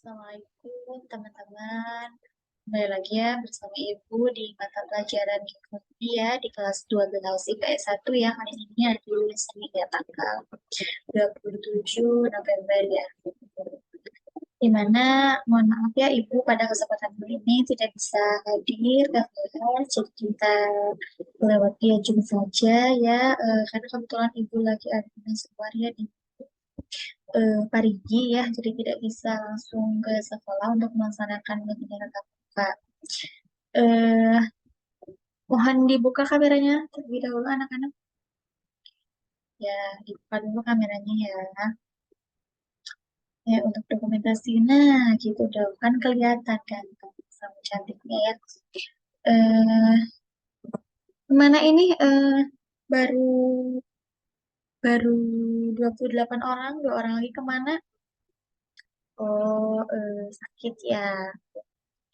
Assalamualaikum teman-teman. Kembali lagi ya bersama Ibu di mata pelajaran Geografi ya di kelas 12 IPS 1 ya. Hari ini ada tulis ya tanggal 27 November ya. Dimana mohon maaf ya Ibu pada kesempatan kali ini tidak bisa hadir ke kelas, jadi kita lewat via Zoom saja ya. Karena kebetulan Ibu lagi ada tugas keluar ya di Parigi ya, jadi tidak bisa langsung ke sekolah untuk melaksanakan webinar tatap muka. Eh, Mohon dibuka kameranya terlebih dahulu anak-anak. Ya, dibuka dulu kameranya ya. Ya, untuk dokumentasi, nah gitu dong, kan kelihatan kan sama cantiknya ya. Eh, Kemana ini? Baru baru 28 orang, dua orang lagi kemana? Oh, sakit ya.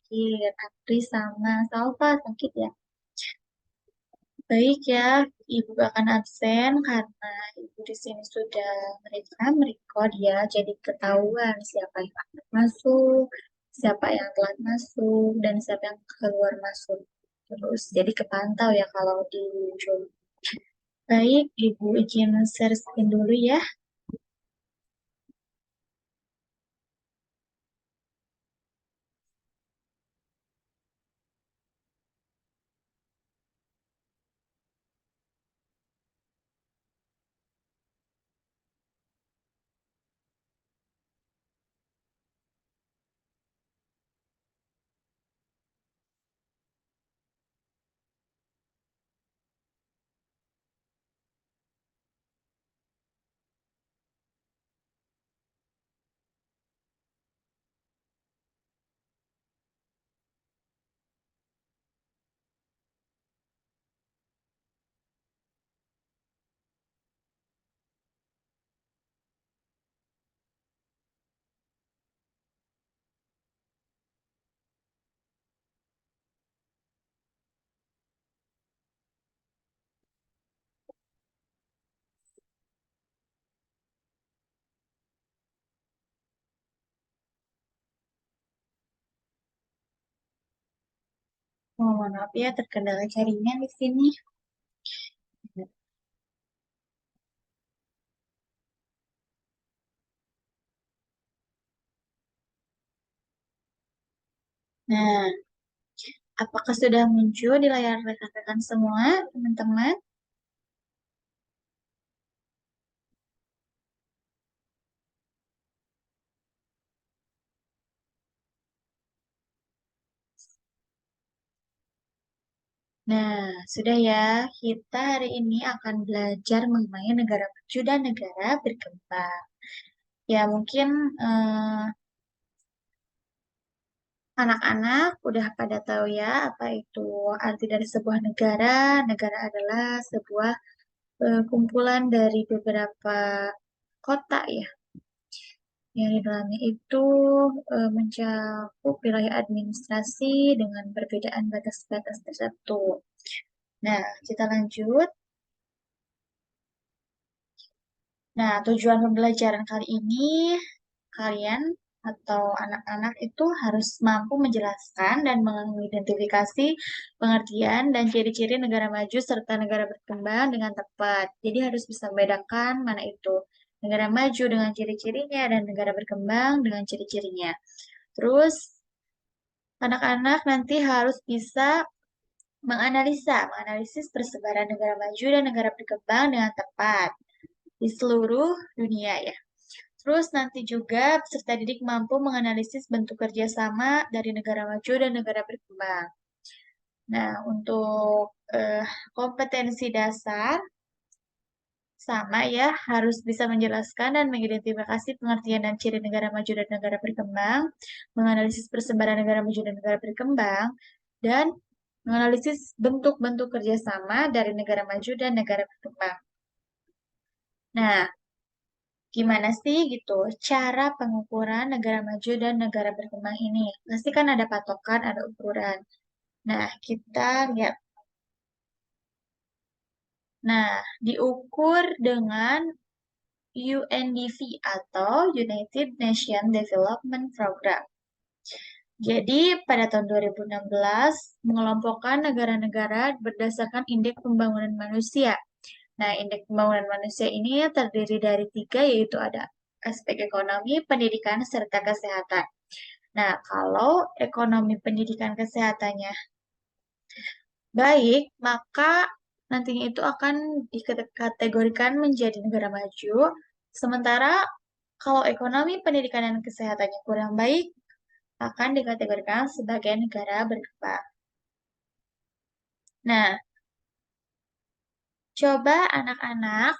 Sakit, Apri sama Salva sakit ya. Baik ya, Ibu akan absen karena Ibu di sini sudah merekam, record ya, jadi ketahuan siapa yang akan masuk, siapa yang telah masuk, dan siapa yang keluar masuk. Terus, jadi kepantau ya kalau di Zoom. Baik, Ibu izin share screen dulu ya. Mohon maaf ya, terkendala jaringan di sini. Nah, apakah sudah muncul di layar rekan-rekan semua, teman-teman? Nah, sudah ya, kita hari ini akan belajar mengenai negara maju dan negara berkembang. Ya, mungkin eh, anak-anak udah pada tahu ya apa itu arti dari sebuah negara. Negara adalah sebuah kumpulan dari beberapa kota ya, yang di dalamnya itu mencakup wilayah administrasi dengan perbedaan batas-batas tertentu. Nah, kita lanjut. Nah, tujuan pembelajaran kali ini, kalian atau anak-anak itu harus mampu menjelaskan dan mengidentifikasi pengertian dan ciri-ciri negara maju serta negara berkembang dengan tepat. Jadi harus bisa membedakan mana itu negara maju dengan ciri-cirinya dan negara berkembang dengan ciri-cirinya. Terus, anak-anak nanti harus bisa menganalisis persebaran negara maju dan negara berkembang dengan tepat di seluruh dunia ya. Terus nanti juga peserta didik mampu menganalisis bentuk kerjasama dari negara maju dan negara berkembang. Nah, untuk kompetensi dasar sama ya, harus bisa menjelaskan dan mengidentifikasi pengertian dan ciri negara maju dan negara berkembang, menganalisis persebaran negara maju dan negara berkembang, dan menganalisis bentuk-bentuk kerjasama dari negara maju dan negara berkembang. Nah, gimana sih gitu cara pengukuran negara maju dan negara berkembang ini? Pasti kan ada patokan, ada ukuran. Nah, kita lihat. Nah, diukur dengan UNDP atau United Nations Development Program. Jadi pada tahun 2016 mengelompokkan negara-negara berdasarkan Indeks Pembangunan Manusia. Nah, Indeks Pembangunan Manusia ini terdiri dari tiga, yaitu ada aspek ekonomi, pendidikan, serta kesehatan. Nah, kalau ekonomi, pendidikan, kesehatannya baik, maka nantinya itu akan dikategorikan menjadi negara maju. Sementara kalau ekonomi, pendidikan, dan kesehatannya kurang baik, akan dikategorikan sebagai negara berkembang. Nah, coba anak-anak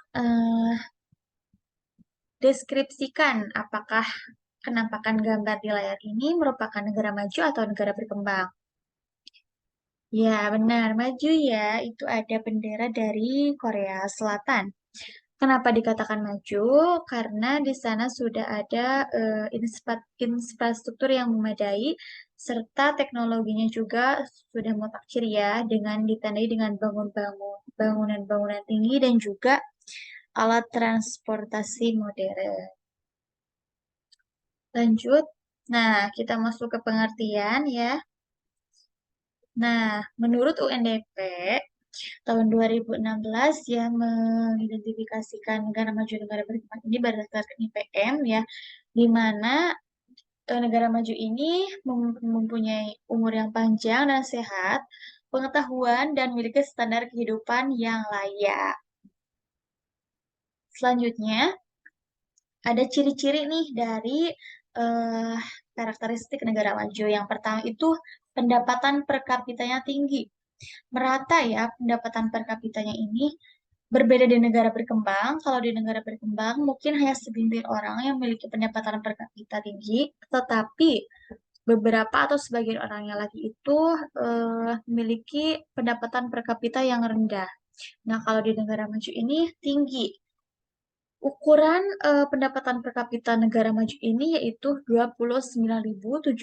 deskripsikan apakah penampakan gambar di layar ini merupakan negara maju atau negara berkembang. Ya, benar. Maju ya, itu ada bendera dari Korea Selatan. Kenapa dikatakan maju? Karena di sana sudah ada infrastruktur yang memadai, serta teknologinya juga sudah mutakhir ya, dengan ditandai dengan bangunan-bangunan tinggi dan juga alat transportasi modern. Lanjut. Nah, kita masuk ke pengertian ya. Nah, menurut UNDP, tahun 2016 yang mengidentifikasikan negara maju negara berkembang ini berdasarkan IPM ya, di mana negara maju ini mempunyai umur yang panjang dan sehat, pengetahuan dan memiliki standar kehidupan yang layak. Selanjutnya, ada ciri-ciri nih dari eh, karakteristik negara maju. Yang pertama itu pendapatan per kapitanya tinggi. Merata ya pendapatan per kapitanya ini. Berbeda di negara berkembang, kalau di negara berkembang mungkin hanya segelintir orang yang memiliki pendapatan per kapita tinggi, tetapi beberapa atau sebagian orangnya lagi itu memiliki pendapatan per kapita yang rendah. Nah, kalau di negara maju ini tinggi. Ukuran pendapatan per kapita negara maju ini yaitu 29.790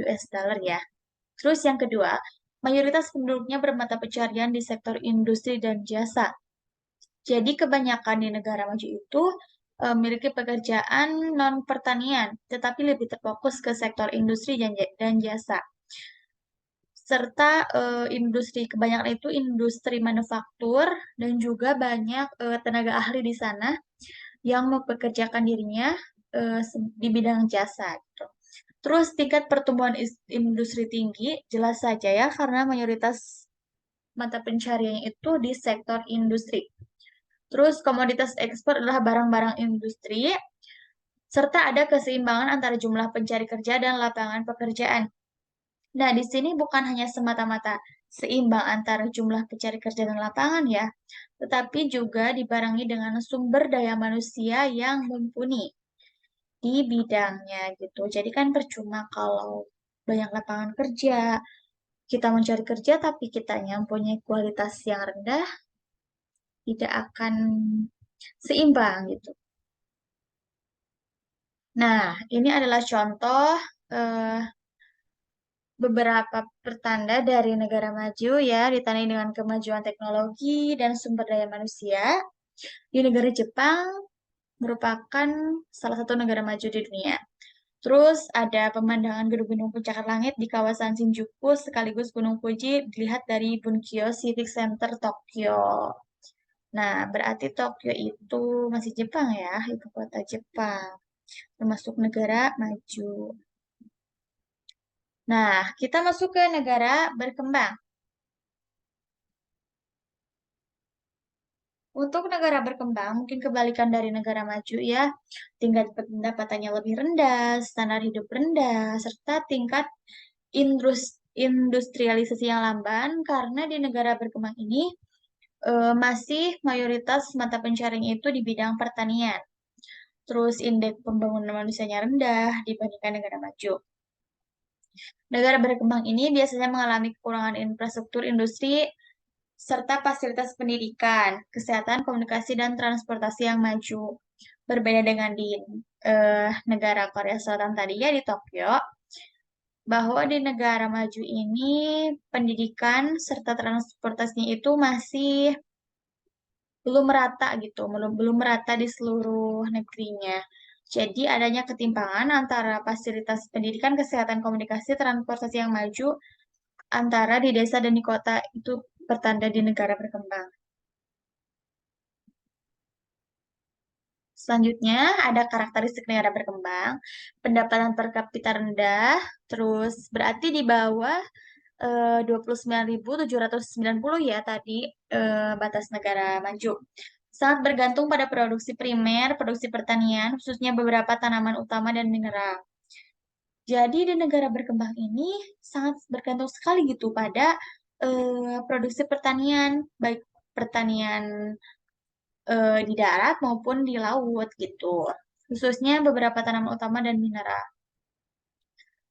US dollar ya. Terus yang kedua, mayoritas penduduknya bermata pencarian di sektor industri dan jasa. Jadi kebanyakan di negara maju itu memiliki pekerjaan non pertanian, tetapi lebih terfokus ke sektor industri dan jasa. Serta industri kebanyakan itu industri manufaktur dan juga banyak tenaga ahli di sana yang mempekerjakan dirinya di bidang jasa gitu. Terus tingkat pertumbuhan industri tinggi, jelas saja ya, karena mayoritas mata pencariannya itu di sektor industri. Terus komoditas ekspor adalah barang-barang industri, serta ada keseimbangan antara jumlah pencari kerja dan lapangan pekerjaan. Nah, di sini bukan hanya semata-mata seimbang antara jumlah pencari kerja dan lapangan ya, tetapi juga dibarengi dengan sumber daya manusia yang mumpuni di bidangnya gitu. Jadi kan percuma kalau banyak lapangan kerja, kita mencari kerja tapi kitanya mempunyai kualitas yang rendah, tidak akan seimbang gitu. Nah, ini adalah contoh eh, beberapa pertanda dari negara maju ya, ditandai dengan kemajuan teknologi dan sumber daya manusia. Di negara Jepang merupakan salah satu negara maju di dunia. Terus ada pemandangan gedung-gedung pencakar langit di kawasan Shinjuku sekaligus Gunung Fuji dilihat dari Bunkyo Civic Center Tokyo. Nah, berarti Tokyo itu masih Jepang ya, ibu kota Jepang, termasuk negara maju. Nah, kita masuk ke negara berkembang. Untuk negara berkembang, mungkin kebalikan dari negara maju ya, tingkat pendapatannya lebih rendah, standar hidup rendah, serta tingkat industrialisasi yang lamban, karena di negara berkembang ini masih mayoritas mata pencarian itu di bidang pertanian. Terus indeks pembangunan manusianya rendah dibandingkan negara maju. Negara berkembang ini biasanya mengalami kekurangan infrastruktur industri serta fasilitas pendidikan, kesehatan, komunikasi, dan transportasi yang maju. Berbeda dengan di negara Korea Selatan tadi ya di Tokyo, bahwa di negara maju ini pendidikan serta transportasinya itu masih belum merata gitu, belum merata di seluruh negerinya. Jadi adanya ketimpangan antara fasilitas pendidikan, kesehatan, komunikasi, transportasi yang maju antara di desa dan di kota itu pertanda di negara berkembang. Selanjutnya ada karakteristik negara berkembang, pendapatan per kapita rendah, terus berarti di bawah 29.790 ya tadi batas negara maju. Sangat bergantung pada produksi primer, produksi pertanian, khususnya beberapa tanaman utama dan mineral. Jadi di negara berkembang ini sangat bergantung sekali gitu pada produksi pertanian, baik pertanian di darat maupun di laut gitu. Khususnya beberapa tanaman utama dan mineral.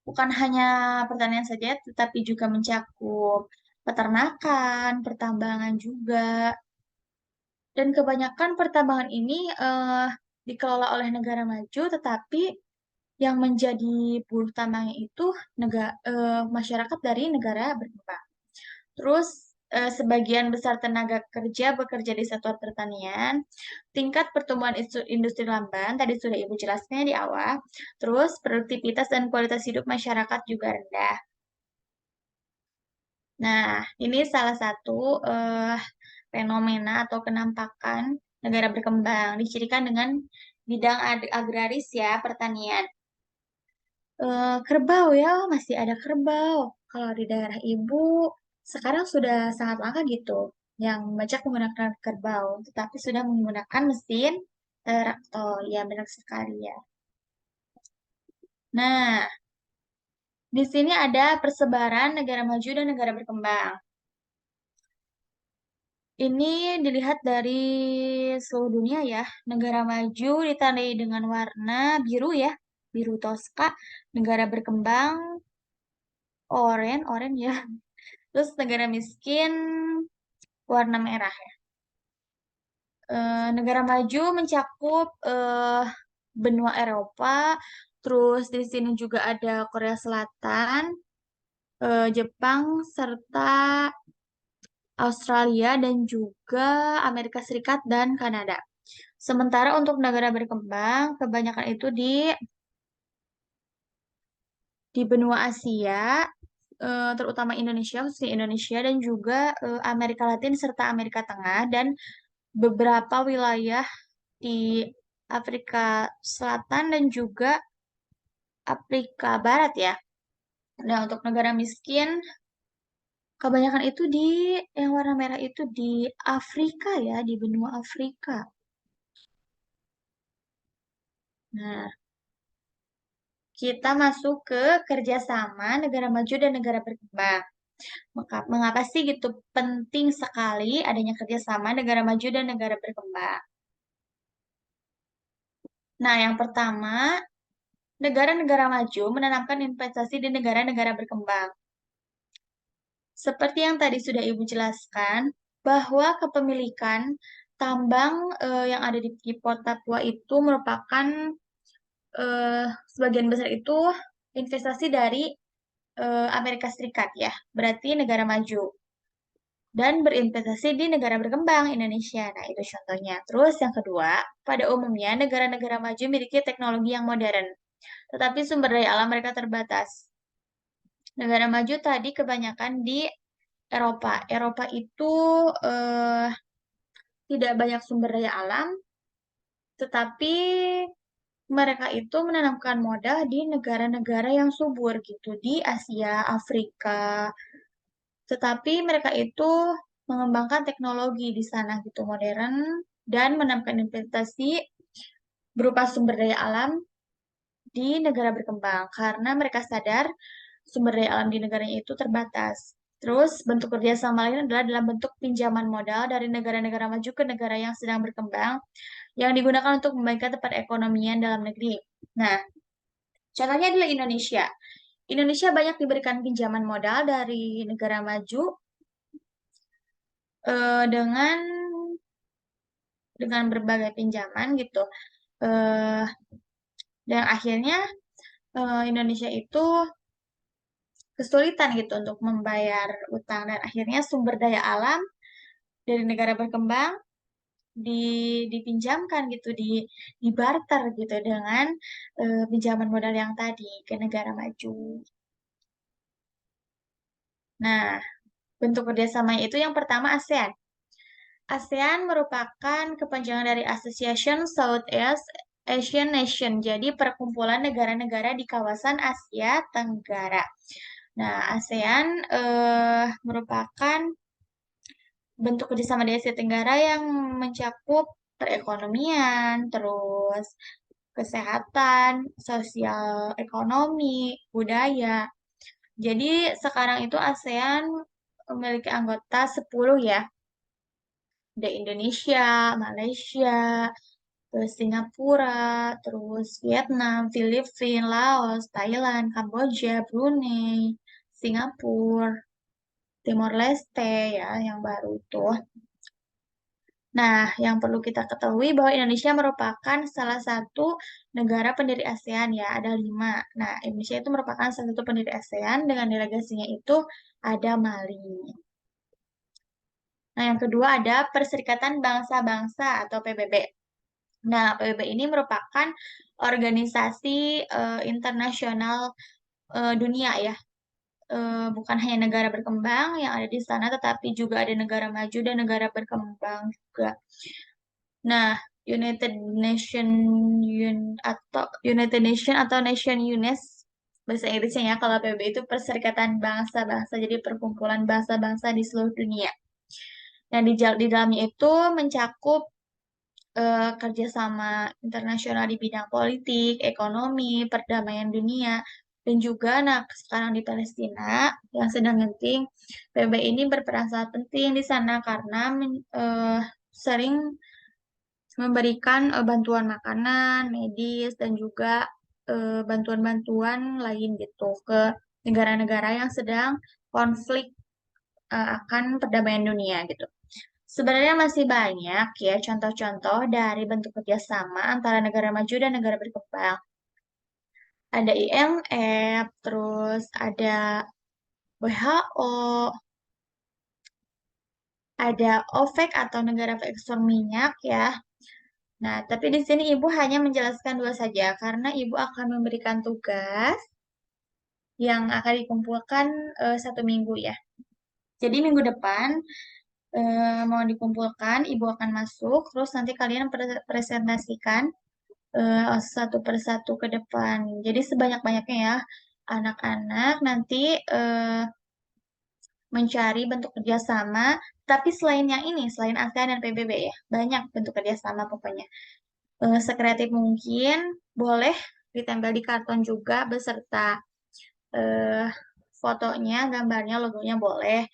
Bukan hanya pertanian saja, tetapi juga mencakup peternakan, pertambangan juga. Dan kebanyakan pertambangan ini dikelola oleh negara maju, tetapi yang menjadi buruh tambangnya itu masyarakat dari negara berkembang. Terus sebagian besar tenaga kerja bekerja di sektor pertanian. Tingkat pertumbuhan industri lamban, tadi sudah Ibu jelaskan di awal. Terus produktivitas dan kualitas hidup masyarakat juga rendah. Nah, ini salah satu eh, fenomena atau kenampakan negara berkembang, dicirikan dengan bidang agraris ya, pertanian. Kerbau ya, masih ada kerbau. Kalau di daerah ibu, sekarang sudah sangat langka gitu, yang banyak menggunakan kerbau, tetapi sudah menggunakan mesin traktor. Ya, benar sekali ya. Nah, di sini ada persebaran negara maju dan negara berkembang. Ini dilihat dari seluruh dunia ya. Negara maju ditandai dengan warna biru ya, biru toska. Negara berkembang oranye ya. Terus negara miskin warna merah ya. Negara maju mencakup benua Eropa. Terus di sini juga ada Korea Selatan, Jepang, serta Australia dan juga Amerika Serikat dan Kanada. Sementara untuk negara berkembang, kebanyakan itu di benua Asia, terutama Indonesia, khususnya Indonesia, dan juga Amerika Latin serta Amerika Tengah, dan beberapa wilayah di Afrika Selatan dan juga Afrika Barat ya. Nah, untuk negara miskin, kebanyakan itu yang warna merah itu di Afrika ya, di benua Afrika. Nah, kita masuk ke kerjasama negara maju dan negara berkembang. Mengapa sih gitu penting sekali adanya kerjasama negara maju dan negara berkembang? Nah, yang pertama, negara-negara maju menanamkan investasi di negara-negara berkembang. Seperti yang tadi sudah Ibu jelaskan, bahwa kepemilikan tambang yang ada di Freeport Papua itu merupakan sebagian besar itu investasi dari Amerika Serikat ya, berarti negara maju. Dan berinvestasi di negara berkembang Indonesia. Nah, itu contohnya. Terus yang kedua, pada umumnya negara-negara maju memiliki teknologi yang modern, tetapi sumber daya alam mereka terbatas. Negara maju tadi kebanyakan di Eropa. Eropa itu eh, tidak banyak sumber daya alam, tetapi mereka itu menanamkan modal di negara-negara yang subur gitu, di Asia, Afrika. Tetapi mereka itu mengembangkan teknologi di sana gitu modern dan menambahkan investasi berupa sumber daya alam di negara berkembang karena mereka sadar sumber daya alam di negaranya itu terbatas. Terus bentuk kerjasama lain adalah dalam bentuk pinjaman modal dari negara-negara maju ke negara yang sedang berkembang yang digunakan untuk membaikkan tempat ekonomian dalam negeri. Nah, contohnya adalah Indonesia. Indonesia banyak diberikan pinjaman modal dari negara maju dengan berbagai pinjaman gitu. Eh, dan akhirnya Indonesia itu kesulitan gitu untuk membayar utang dan akhirnya sumber daya alam dari negara berkembang di dipinjamkan gitu, di barter gitu dengan pinjaman modal yang tadi ke negara maju. Nah, bentuk kerjasama itu yang pertama ASEAN. ASEAN merupakan kepanjangan dari Association Southeast Asian Nation, jadi perkumpulan negara-negara di kawasan Asia Tenggara. Nah, ASEAN merupakan bentuk kerjasama di Asia Tenggara yang mencakup perekonomian, terus kesehatan, sosial ekonomi, budaya. Jadi sekarang itu ASEAN memiliki anggota 10 ya. Ada Indonesia, Malaysia, terus Singapura, terus Vietnam, Filipina, Laos, Thailand, Kamboja, Brunei, Singapura, Timor Leste ya yang baru itu. Nah, yang perlu kita ketahui bahwa Indonesia merupakan salah satu negara pendiri ASEAN ya, ada 5. Nah, Indonesia itu merupakan salah satu pendiri ASEAN dengan delegasinya itu ada Mali. Nah, yang kedua ada Perserikatan Bangsa-Bangsa atau PBB. Nah, PBB ini merupakan organisasi internasional dunia ya. Bukan hanya negara berkembang yang ada di sana, tetapi juga ada negara maju dan negara berkembang juga. Nah, United Nation United Nation atau Nation UNES bahasa Inggrisnya ya, kalau PBB itu Perserikatan Bangsa-Bangsa, jadi perkumpulan bangsa-bangsa di seluruh dunia. Nah, di dalamnya itu mencakup kerjasama internasional di bidang politik, ekonomi, perdamaian dunia, dan juga nah sekarang di Palestina yang sedang genting, PBB ini berperan sangat penting di sana karena sering memberikan bantuan makanan, medis, dan juga bantuan-bantuan lain gitu ke negara-negara yang sedang konflik akan perdamaian dunia gitu. Sebenarnya masih banyak ya contoh-contoh dari bentuk kerjasama antara negara maju dan negara berkembang. Ada IMF, terus ada WHO, ada OPEC atau negara pengekspor minyak ya. Nah, tapi di sini Ibu hanya menjelaskan dua saja karena Ibu akan memberikan tugas yang akan dikumpulkan 1 minggu ya. Jadi minggu depan mau dikumpulkan, Ibu akan masuk, terus nanti kalian presentasikan satu persatu ke depan. Jadi sebanyak-banyaknya ya, anak-anak nanti mencari bentuk kerjasama. Tapi selain yang ini, selain ASEAN dan PBB ya, banyak bentuk kerjasama pokoknya. Sekreatif mungkin, boleh ditempel di karton juga beserta eh, fotonya, gambarnya, logonya boleh.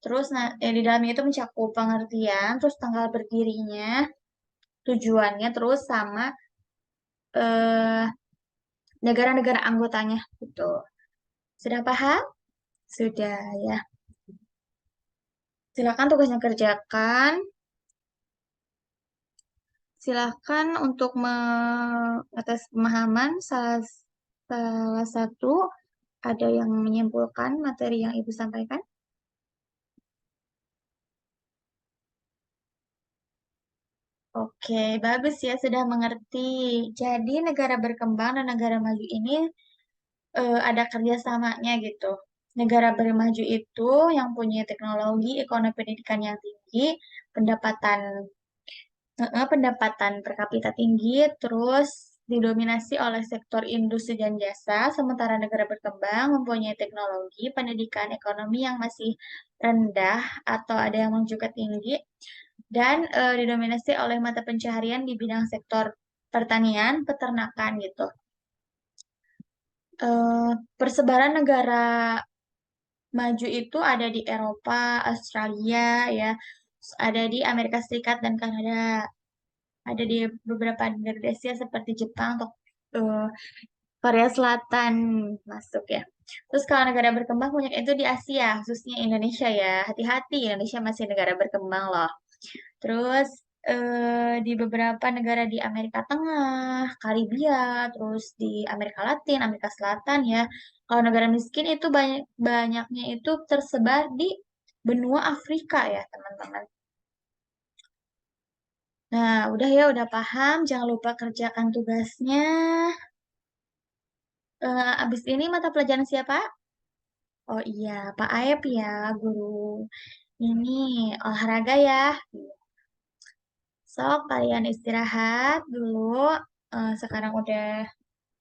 Terus di dalamnya itu mencakup pengertian, terus tanggal berdirinya, tujuannya, terus sama eh, negara-negara anggotanya gitu. Sudah paham? Sudah ya. Silakan tugasnya kerjakan. Silakan untuk atas pemahaman salah satu ada yang menyimpulkan materi yang Ibu sampaikan. Oke, bagus ya sudah mengerti. Jadi negara berkembang dan negara maju ini ada kerjasamanya gitu. Negara bermaju itu yang punya teknologi, ekonomi pendidikan yang tinggi, pendapatan pendapatan per kapita tinggi, terus didominasi oleh sektor industri dan jasa, sementara negara berkembang mempunyai teknologi, pendidikan, ekonomi yang masih rendah atau ada yang juga tinggi, dan didominasi oleh mata pencaharian di bidang sektor pertanian, peternakan gitu. Persebaran negara maju itu ada di Eropa, Australia, ya, ada di Amerika Serikat dan Kanada, ada di beberapa negara di Asia seperti Jepang atau eh, Korea Selatan masuk ya. Terus kalau negara berkembang banyak itu di Asia, khususnya Indonesia ya. Hati-hati, Indonesia masih negara berkembang loh. Terus di beberapa negara di Amerika Tengah, Karibia, terus di Amerika Latin, Amerika Selatan ya. Kalau negara miskin itu banyaknya itu tersebar di benua Afrika ya, teman-teman. Nah, udah ya, udah paham. Jangan lupa kerjakan tugasnya. Abis ini mata pelajaran siapa? Oh iya, Pak Aep ya, guru ini olahraga ya. Sok, kalian istirahat dulu. Sekarang udah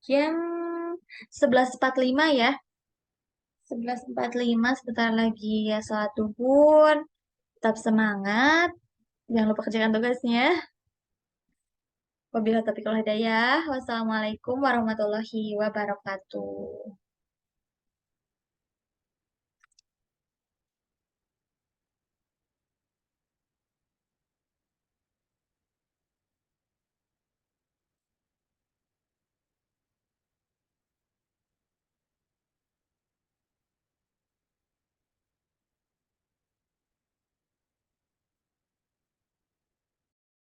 jam 11.45 ya. 11.45 sebentar lagi ya sholat duhur. Tetap semangat. Jangan lupa kerjakan tugasnya. Wabillahi taufiq wal hidayah. Wassalamualaikum warahmatullahi wabarakatuh.